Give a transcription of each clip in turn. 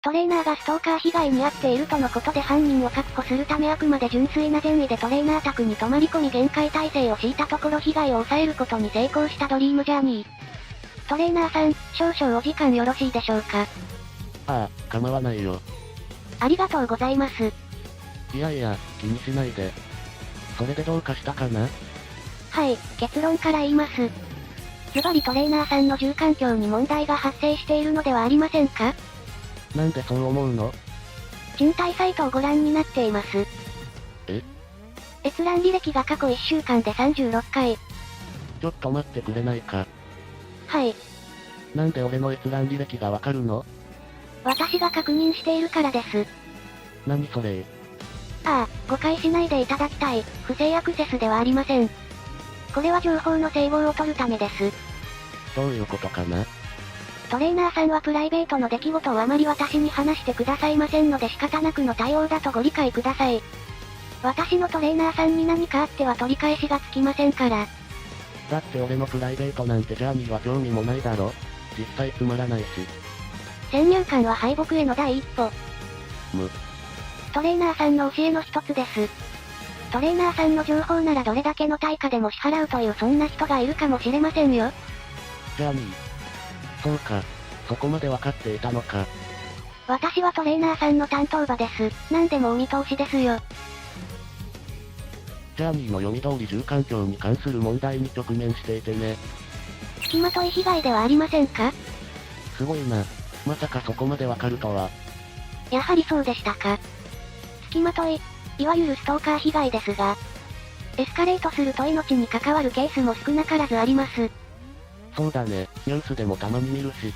トレーナーがストーカー被害に遭っているとのことで犯人を確保するためあくまで純粋な善意でトレーナー宅に泊まり込み厳戒態勢を敷いたところ被害を抑えることに成功したドリームジャーニー。トレーナーさん、少々お時間よろしいでしょうか。ああ、構わないよ。ありがとうございます。いやいや、気にしないで。それでどうかしたかな？はい、結論から言います。ズバリトレーナーさんの住環境に問題が発生しているのではありませんか？なんでそう思うの？賃貸サイトをご覧になっています。え？閲覧履歴が過去1週間で36回。ちょっと待ってくれないか。はい。なんで俺の閲覧履歴がわかるの？私が確認しているからです。何それ？ああ、誤解しないでいただきたい。不正アクセスではありません。これは情報の整合を取るためです。どういうことかな？トレーナーさんはプライベートの出来事をあまり私に話してくださいませんので仕方なくの対応だとご理解ください。私のトレーナーさんに何かあっては取り返しがつきませんから。だって俺のプライベートなんてジャーニーは興味もないだろ。実際つまらないし。先入観は敗北への第一歩。トレーナーさんの教えの一つです。トレーナーさんの情報ならどれだけの対価でも支払うというそんな人がいるかもしれませんよ。ジャーニー。そうか。そこまでわかっていたのか。私はトレーナーさんの担当場です。何でもお見通しですよ。ジャーニーの読み通り住環境に関する問題に直面していてね。付きまとい被害ではありませんか？すごいな。まさかそこまでわかるとは。やはりそうでしたか。付きまとい、いわゆるストーカー被害ですが、エスカレートすると命に関わるケースも少なからずあります。そうだね、ニュースでもたまに見るし。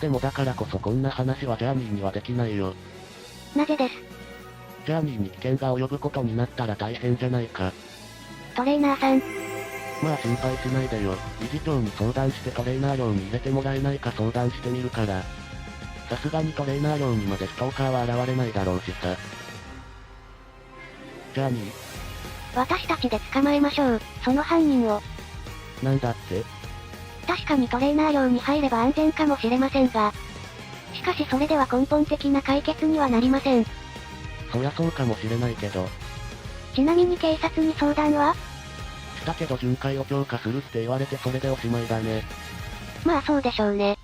でもだからこそこんな話はジャーニーにはできないよ。なぜです。ジャーニーに危険が及ぶことになったら大変じゃないか。トレーナーさん。まあ心配しないでよ。理事長に相談してトレーナー料に入れてもらえないか相談してみるから。さすがにトレーナー料にまでストーカーは現れないだろうしさ。ジャーニー。私たちで捕まえましょう、その犯人を。なんだって？確かにトレーナー寮に入れば安全かもしれませんが。しかしそれでは根本的な解決にはなりません。そりゃそうかもしれないけど。ちなみに警察に相談は？したけど巡回を強化するって言われてそれでおしまいだね。まあそうでしょうね。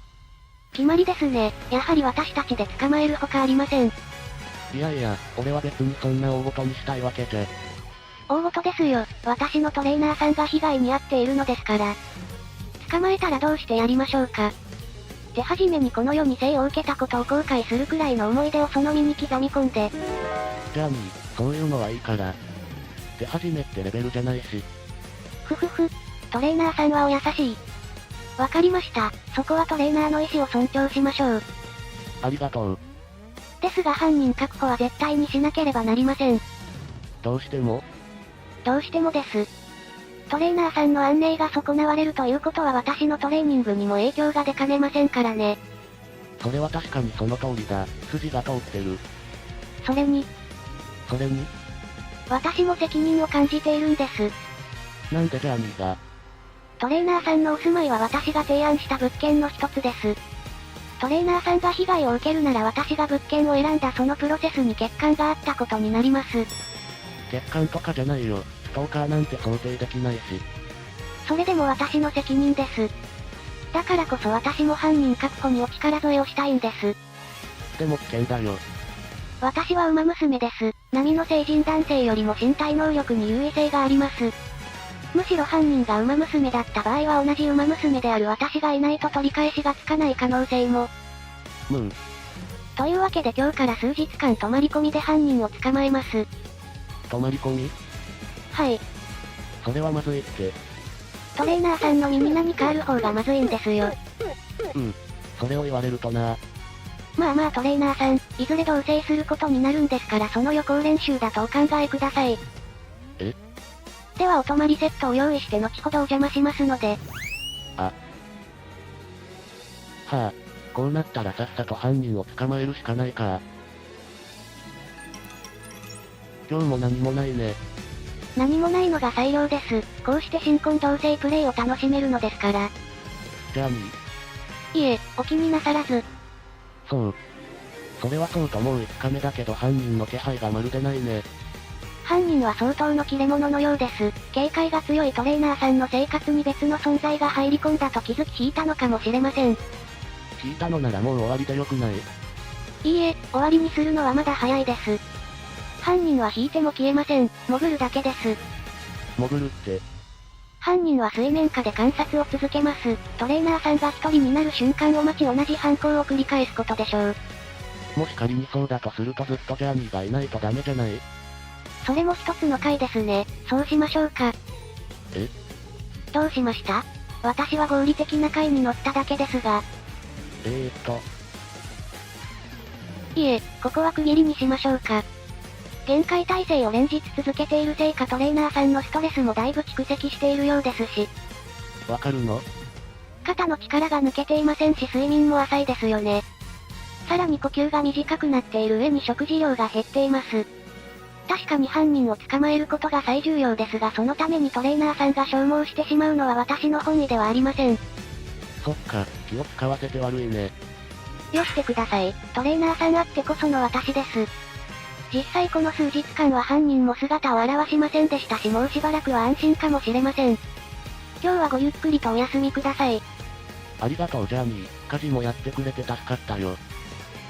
決まりですね。やはり私たちで捕まえるほかありません。いやいや、俺は別にそんな大事にしたいわけじゃ。大事ですよ。私のトレーナーさんが被害に遭っているのですから。捕まえたらどうしてやりましょうか。手始めにこの世に生を受けたことを後悔するくらいの思い出をその身に刻み込んで。ジャーニー、そういうのはいいから。手始めってレベルじゃないし。ふふふ、トレーナーさんはお優しい。わかりました。そこはトレーナーの意思を尊重しましょう。ありがとう。ですが犯人確保は絶対にしなければなりません。どうしても？どうしてもです。トレーナーさんの安寧が損なわれるということは私のトレーニングにも影響が出かねませんからね。それは確かにその通りだ。筋が通ってる。それに、私も責任を感じているんです。なんでジャーニーが？トレーナーさんのお住まいは私が提案した物件の一つです。トレーナーさんが被害を受けるなら私が物件を選んだそのプロセスに欠陥があったことになります。欠陥とかじゃないよ。ストーカーなんて想定できないし。それでも私の責任です。だからこそ私も犯人確保にお力添えをしたいんです。でも危険だよ。私は馬娘です。並の成人男性よりも身体能力に優位性があります。むしろ犯人が馬娘だった場合は同じ馬娘である私がいないと取り返しがつかない可能性も。というわけで今日から数日間泊まり込みで犯人を捕まえます。泊まり込み？はい。それはまずいって。トレーナーさんの身に何かある方がまずいんですよ。それを言われるとな。まあまあトレーナーさん、いずれ同棲することになるんですからその予行練習だとお考えください。え？ではお泊まりセットを用意して後ほどお邪魔しますので。はあ、こうなったらさっさと犯人を捕まえるしかないか。今日も何もないね。何もないのが最良です。こうして新婚同棲プレイを楽しめるのですから。ジャーニー。いえ、お気になさらず。そう。それはそうともう5日目だけど犯人の気配がまるでないね。犯人は相当の切れ者のようです。警戒が強いトレーナーさんの生活に別の存在が入り込んだと気づき引いたのかもしれません。引いたのならもう終わりでよくない？いいえ、終わりにするのはまだ早いです。犯人は引いても消えません。潜るだけです。潜るって。犯人は水面下で観察を続けます。トレーナーさんが一人になる瞬間を待ち同じ犯行を繰り返すことでしょう。もし仮にそうだとするとずっとジャーニーがいないとダメじゃない？それも一つの回ですね。そうしましょうか。え？どうしました？私は合理的な回に乗っただけですが。いえ、ここは区切りにしましょうか。限界耐性を連日続けているせいかトレーナーさんのストレスもだいぶ蓄積しているようですし。わかるの？肩の力が抜けていませんし睡眠も浅いですよね。さらに呼吸が短くなっている上に食事量が減っています。確かに犯人を捕まえることが最重要ですがそのためにトレーナーさんが消耗してしまうのは私の本意ではありません。そっか、気を使わせて悪いね。よしてください。トレーナーさんあってこその私です。実際この数日間は犯人も姿を現しませんでしたしもうしばらくは安心かもしれません。今日はごゆっくりとお休みください。ありがとうジャーニー、家事もやってくれて助かったよ。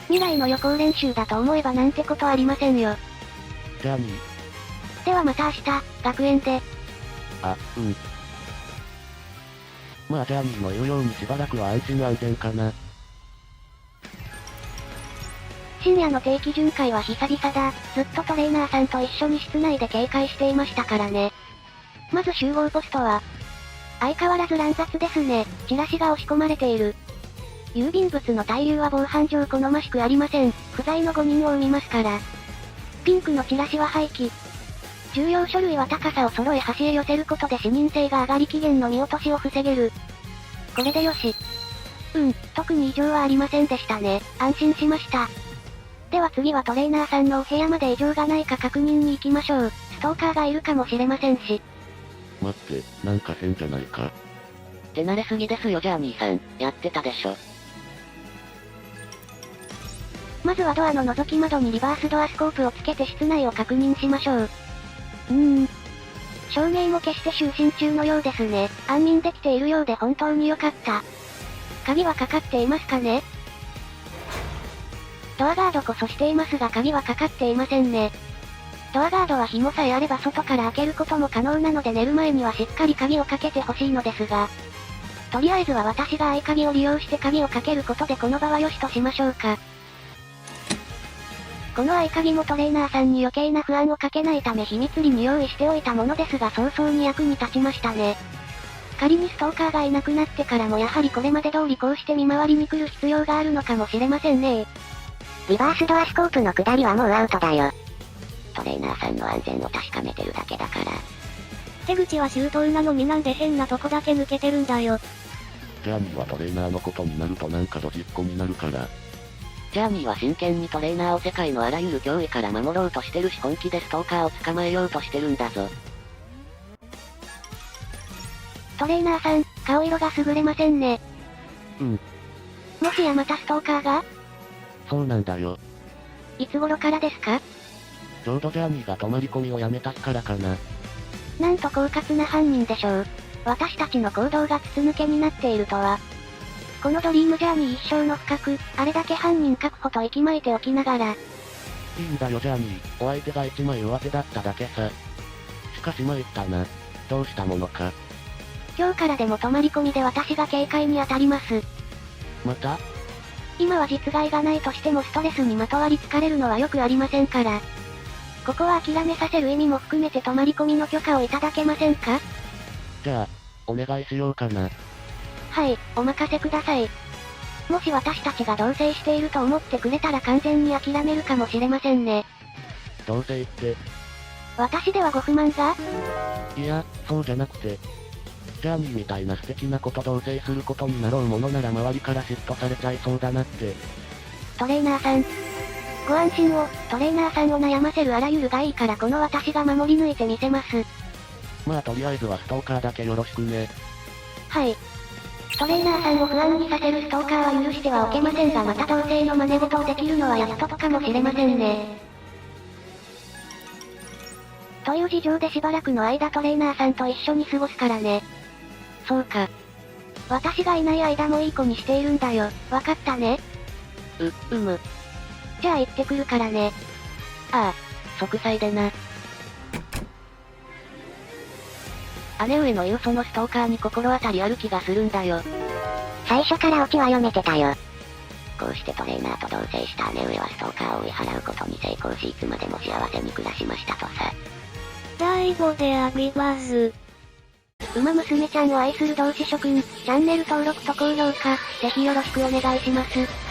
未来の予行練習だと思えばなんてことありませんよ。ジャーニー。ではまた明日、学園で。うん。まあジャーニーの言うようにしばらくは安心安全かな。深夜の定期巡回は久々だ。ずっとトレーナーさんと一緒に室内で警戒していましたからね。まず集合ポストは、相変わらず乱雑ですね。チラシが押し込まれている。郵便物の滞留は防犯上好ましくありません。不在の5人を生みますから。ピンクのチラシは廃棄。重要書類は高さを揃え端へ寄せることで視認性が上がり期限の見落としを防げる。これでよし。特に異常はありませんでしたね。安心しました。では次はトレーナーさんのお部屋まで異常がないか確認に行きましょう。ストーカーがいるかもしれませんし。待って、なんか変じゃないか。手慣れすぎですよジャーニーさん。やってたでしょ。まずはドアの覗き窓にリバースドアスコープをつけて室内を確認しましょう。照明も消して就寝中のようですね。安眠できているようで本当に良かった。鍵はかかっていますかね？ドアガードこそしていますが鍵はかかっていませんね。ドアガードは紐さえあれば外から開けることも可能なので寝る前にはしっかり鍵をかけてほしいのですが。とりあえずは私が合鍵を利用して鍵をかけることでこの場は良しとしましょうか。この合鍵もトレーナーさんに余計な不安をかけないため秘密裏に用意しておいたものですが早々に役に立ちましたね。仮にストーカーがいなくなってからもやはりこれまで通りこうして見回りに来る必要があるのかもしれませんね。リバースドアスコープの下りはもうアウトだよ。トレーナーさんの安全を確かめてるだけだから。手口は周到なのになんで変なとこだけ抜けてるんだよ。ジャーニーはトレーナーのことになるとなんかドジっ子になるから。ジャーニーは真剣にトレーナーを世界のあらゆる脅威から守ろうとしてるし本気でストーカーを捕まえようとしてるんだぞ。トレーナーさん、顔色が優れませんね。もしやまたストーカーが？そうなんだよ。いつ頃からですか？ちょうどジャーニーが泊まり込みをやめた日からかな。なんと狡猾な犯人でしょう。私たちの行動が筒抜けになっているとは。このドリームジャーニー一生の不覚、あれだけ犯人確保と息巻いておきながら。いいんだよジャーニー、お相手が一枚上手だっただけさ。しかし参ったな。どうしたものか。今日からでも泊まり込みで私が警戒に当たります。また？今は実害がないとしてもストレスにまとわりつかれるのはよくありませんから。ここは諦めさせる意味も含めて泊まり込みの許可をいただけませんか？じゃあ、お願いしようかな。はい、お任せください。もし私たちが同棲していると思ってくれたら完全に諦めるかもしれませんね。同棲って？私ではご不満が？いや、そうじゃなくて。ジャーニーみたいな素敵な子と同棲することになろうものなら周りから嫉妬されちゃいそうだなって。トレーナーさん。ご安心を、トレーナーさんを悩ませるあらゆる害からこの私が守り抜いてみせます。まあとりあえずはストーカーだけよろしくね。はい。トレーナーさんを不安にさせるストーカーは許してはおけませんがまた同性の真似事をできるのはやっとかもしれませんね。という事情でしばらくの間トレーナーさんと一緒に過ごすからね。そうか。私がいない間もいい子にしているんだよ。わかったね。じゃあ行ってくるからね。ああ、息災でな。姉上の言うそのストーカーに心当たりある気がするんだよ。最初からオチは読めてたよ。こうしてトレーナーと同棲した姉上はストーカーを追い払うことに成功しいつまでも幸せに暮らしましたとさ。第5でアビバズ。馬娘ちゃんを愛する同志諸君、チャンネル登録と高評価、ぜひよろしくお願いします。